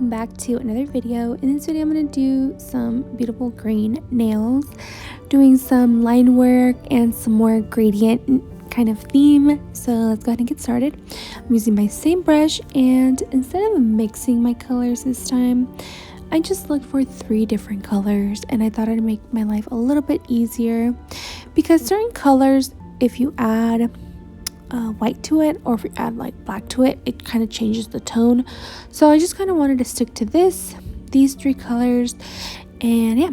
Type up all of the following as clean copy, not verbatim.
welcome back to another video. In this video I'm going to do some beautiful green nails, doing some line work and some more gradient kind of theme. So let's go ahead and get started. I'm using my same brush, and instead of mixing my colors this time, I just looked for 3 different colors, and I thought I'd make my life a little bit easier because certain colors, if you add white to it, or if you add like black to it, it kind of changes the tone. So I just kind of wanted to stick to these 3 colors. And yeah,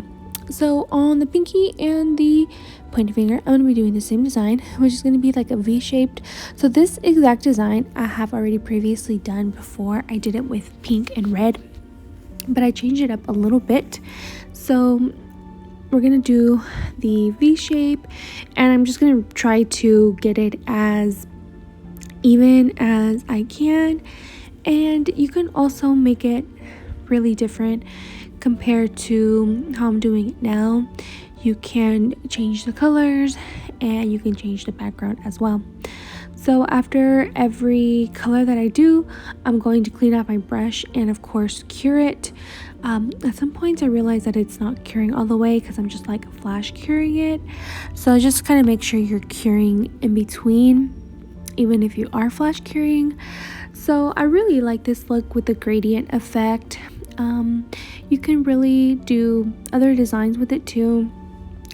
so on the pinky and the pointy finger, I'm going to be doing the same design, which is going to be like a V-shaped. So this exact design I have already previously done before. I did it with pink and red, but I changed it up a little bit. So we're gonna do the V shape, and I'm just gonna try to get it as even as I can. And you can also make it really different compared to how I'm doing it now. You can change the colors and you can change the background as well. So after every color that I do, I'm going to clean out my brush and of course cure it. At some points I realize that it's not curing all the way because I'm just like flash curing it. So just kind of make sure you're curing in between, even if you are flash curing. So I really like this look with the gradient effect. You can really do other designs with it too.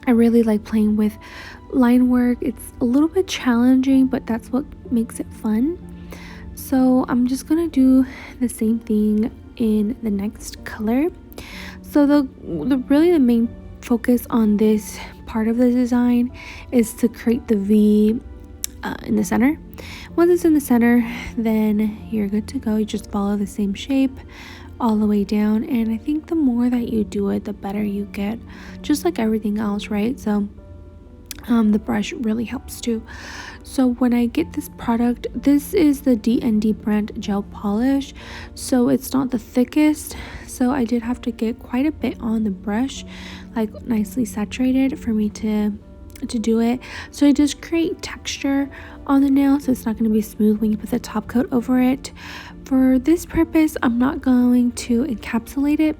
I really like playing with line work. It's a little bit challenging, but that's what makes it fun. So I'm just gonna do the same thing in the next color. So the main focus on this part of the design is to create the V in the center. Once it's in the center, then you're good to go. You just follow the same shape all the way down, and I think the more that you do it, the better you get, just like everything else, right? So the brush really helps too. So when I get this product, this is the D&D brand gel polish, so it's not the thickest, so I did have to get quite a bit on the brush, like nicely saturated for me to do it. So it does create texture on the nail, so it's not going to be smooth when you put the top coat over it. For this purpose, I'm not going to encapsulate it,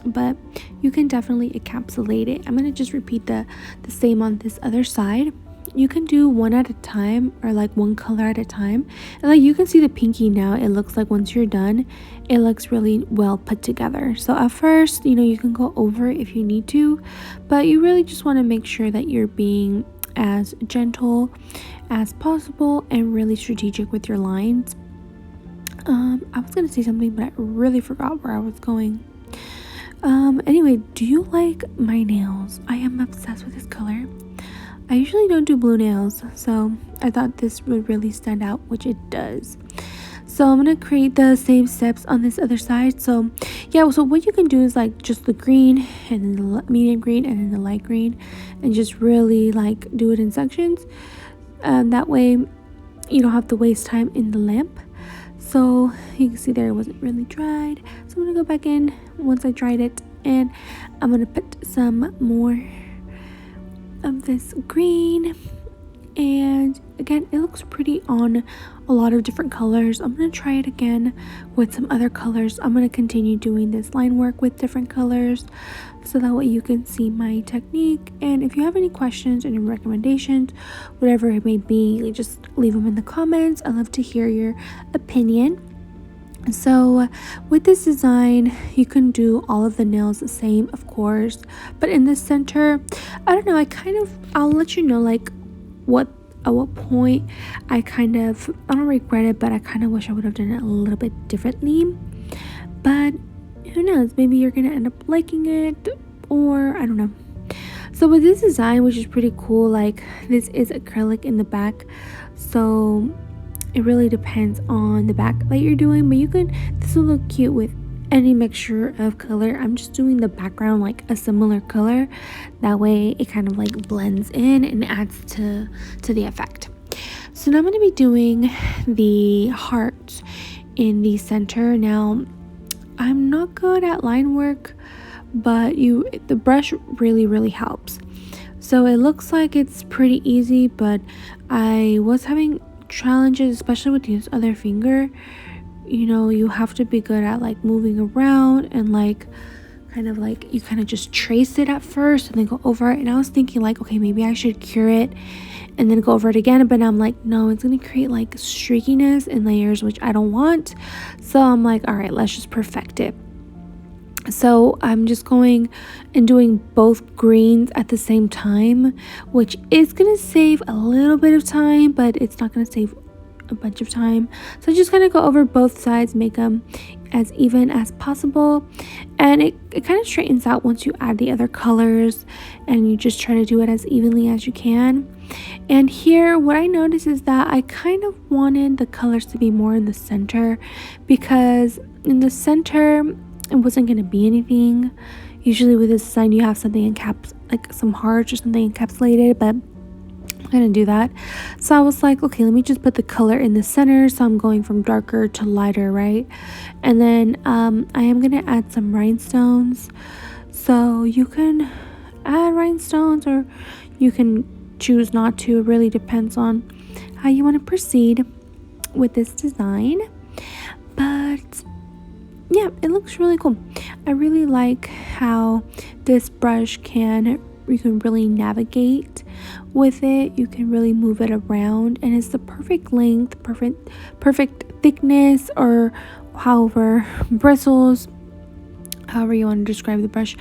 but you can definitely encapsulate it. I'm going to just repeat the same on this other side. You can do one at a time, or like one color at a time, and like you can see the pinky now, it looks like once you're done, it looks really well put together. So at first, you can go over it if you need to, but you really just want to make sure that you're being as gentle as possible and really strategic with your lines. I was gonna say something, but I really forgot where I was going. Anyway, do you like my nails? I am obsessed with this color. I usually don't do blue nails, so I thought this would really stand out, which it does. So I'm gonna create the same steps on this other side. So yeah, so what you can do is like just the green, and then the medium green, and then the light green, and just really like do it in sections. That way you don't have to waste time in the lamp. So you can see there it wasn't really dried, so I'm gonna go back in once I dried it, and I'm gonna put some more of this green. And again, it looks pretty on a lot of different colors. I'm gonna try it again with some other colors. I'm gonna continue doing this line work with different colors, so that way you can see my technique. And if you have any questions, any recommendations, whatever it may be, just leave them in the comments. I love to hear your opinion. So with this design, you can do all of the nails the same, of course, but in the center, I don't know, I'll let you know like at what point I don't regret it, but I kind of wish I would have done it a little bit differently. But who knows, maybe you're gonna end up liking it, or I don't know. So with this design, which is pretty cool, like this is acrylic in the back, so it really depends on the back that you're doing, but this will look cute with any mixture of color. I'm just doing the background like a similar color, that way it kind of like blends in and adds to the effect. So now I'm going to be doing the heart in the center. Now I'm not good at line work, but the brush really helps. So it looks like it's pretty easy, but I was having challenges, especially with this other finger, you have to be good at like moving around and like kind of just trace it at first and then go over it. And I was thinking like, okay, maybe I should cure it and then go over it again, but I'm like, no, it's gonna create like streakiness and layers, which I don't want. So I'm like, all right, let's just perfect it. So I'm just going and doing both greens at the same time, which is gonna save a little bit of time, but it's not gonna save a bunch of time. So just kind of go over both sides, make them as even as possible, and it kind of straightens out once you add the other colors, and you just try to do it as evenly as you can. And here what I noticed is that I kind of wanted the colors to be more in the center, because in the center it wasn't going to be anything. Usually with this design you have something like some hearts or something encapsulated, but I'm gonna do that. So I was like, okay, let me just put the color in the center. So I'm going from darker to lighter, right? And then I am gonna add some rhinestones. So you can add rhinestones or you can choose not to. It really depends on how you want to proceed with this design. But yeah, it looks really cool. I really like how this brush you can really navigate with it. You can really move it around, and it's the perfect length, perfect thickness, or however bristles, however you want to describe the brush.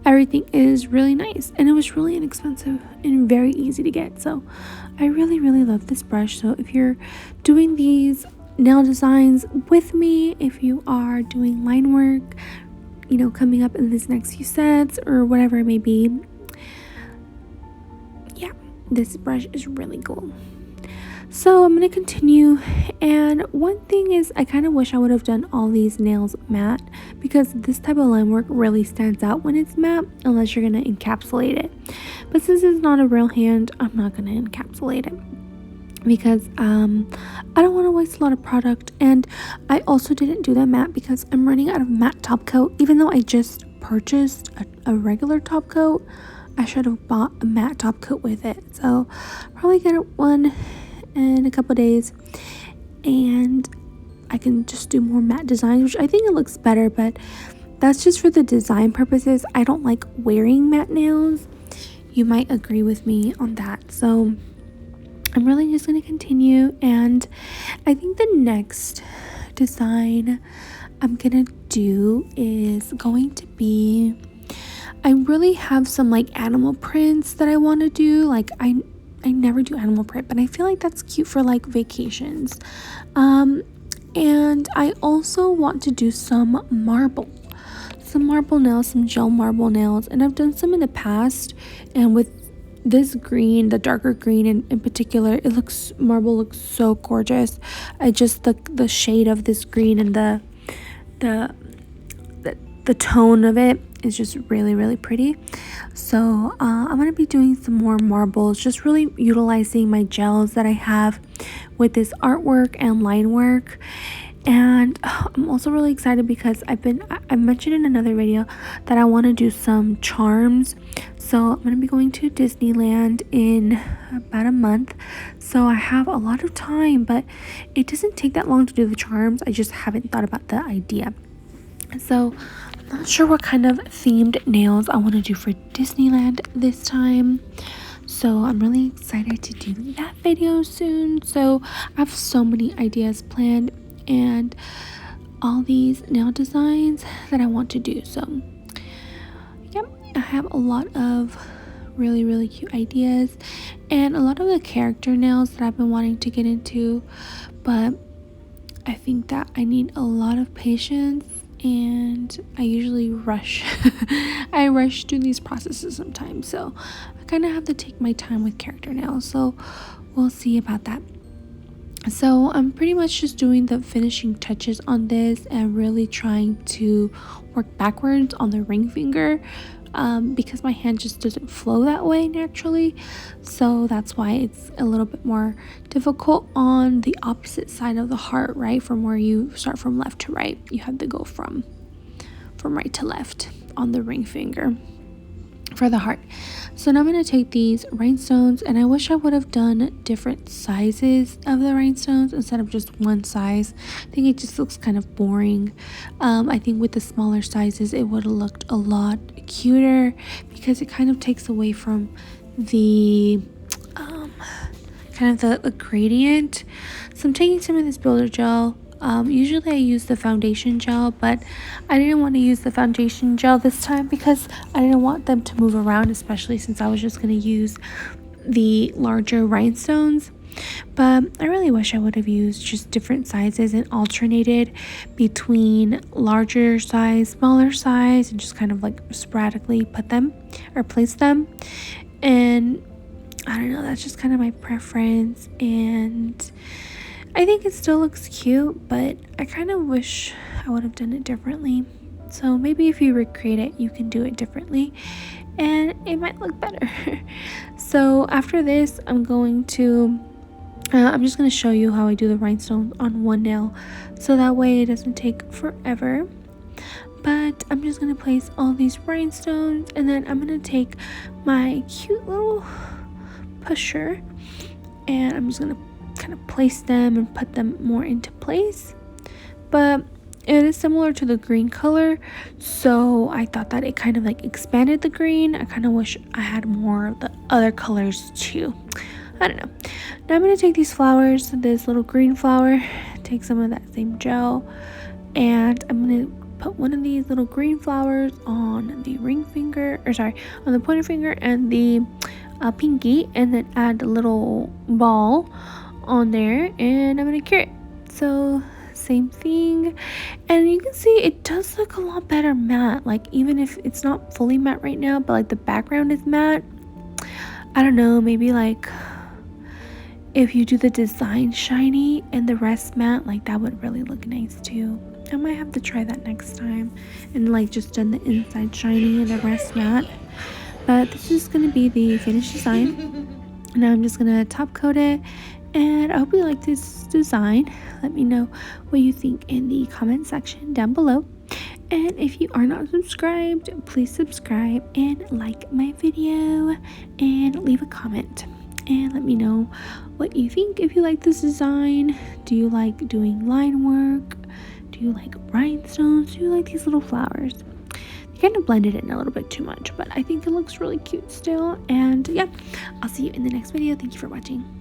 Everything is really nice, and it was really inexpensive and very easy to get. So I really love this brush. So if you're doing these nail designs with me, if you are doing line work, coming up in this next few sets or whatever it may be, yeah, this brush is really cool. So I'm going to continue, and one thing is I kind of wish I would have done all these nails matte, because this type of line work really stands out when it's matte unless you're going to encapsulate it. But since it's not a real hand, I'm not going to encapsulate it, because I don't want to waste a lot of product. And I also didn't do that matte because I'm running out of matte top coat. Even though I just purchased a regular top coat, I should have bought a matte top coat with it. So probably get one in a couple days, and I can just do more matte designs, which I think it looks better, but that's just for the design purposes. I don't like wearing matte nails. You might agree with me on that. So I'm really just going to continue, and I think the next design I'm going to do is going to be, I really have some like animal prints that I want to do. Like I never do animal print, but I feel like that's cute for like vacations. And I also want to do some marble nails, some gel marble nails, and I've done some in the past, and with this green, the darker green in particular, marble looks so gorgeous. I just the shade of this green and the tone of it is just really pretty. So I'm gonna be doing some more marbles, just really utilizing my gels that I have with this artwork and line work. And I'm also really excited because I mentioned in another video that I want to do some charms. So I'm going to be going to Disneyland in about a month. So I have a lot of time, but it doesn't take that long to do the charms. I just haven't thought about the idea. So I'm not sure what kind of themed nails I want to do for Disneyland this time. So I'm really excited to do that video soon. So I have so many ideas planned and all these nail designs that I want to do. So yep, I have a lot of really cute ideas and a lot of the character nails that I've been wanting to get into, but I think that I need a lot of patience, and I usually rush I rush through these processes sometimes, so I kind of have to take my time with character nails. So we'll see about that. So I'm pretty much just doing the finishing touches on this and really trying to work backwards on the ring finger, because my hand just doesn't flow that way naturally. So that's why it's a little bit more difficult on the opposite side of the heart, right? From where you start from left to right, you have to go from right to left on the ring finger. for the heart. So now I'm going to take these rhinestones, and I wish I would have done different sizes of the rhinestones instead of just one size. I think it just looks kind of boring. I think with the smaller sizes it would have looked a lot cuter because it kind of takes away from the kind of the gradient. So I'm taking some of this builder gel. Usually I use the foundation gel, but I didn't want to use the foundation gel this time because I didn't want them to move around, especially since I was just going to use the larger rhinestones. But I really wish I would have used just different sizes and alternated between larger size, smaller size, and just kind of like sporadically put them or place them. And I don't know, that's just kind of my preference, and I think it still looks cute, but I kind of wish I would have done it differently. So maybe if you recreate it, you can do it differently and it might look better. So after this, I'm just going to show you how I do the rhinestones on one nail, so that way it doesn't take forever. But I'm just going to place all these rhinestones, and then I'm going to take my cute little pusher and I'm just going to kind of place them and put them more into place. But it is similar to the green color, so I thought that it kind of like expanded the green. I kind of wish I had more of the other colors too. I don't know. Now I'm going to take these flowers, this little green flower, take some of that same gel, and I'm going to put one of these little green flowers on the on the pointer finger and the pinky, and then add a little ball on there, and I'm gonna cure it. So same thing, and you can see it does look a lot better matte, like even if it's not fully matte right now, but like the background is matte. I don't know, maybe like if you do the design shiny and the rest matte, like that would really look nice too. I might have to try that next time and like just done the inside shiny and the rest matte. But this is gonna be the finished design. Now I'm just gonna top coat it, and I hope you like this design. Let me know what you think in the comment section down below. And if you are not subscribed, please subscribe and like my video and leave a comment. And let me know what you think if you like this design. Do you like doing line work? Do you like rhinestones? Do you like these little flowers? I kind of blended it in a little bit too much, but I think it looks really cute still. And yeah, I'll see you in the next video. Thank you for watching.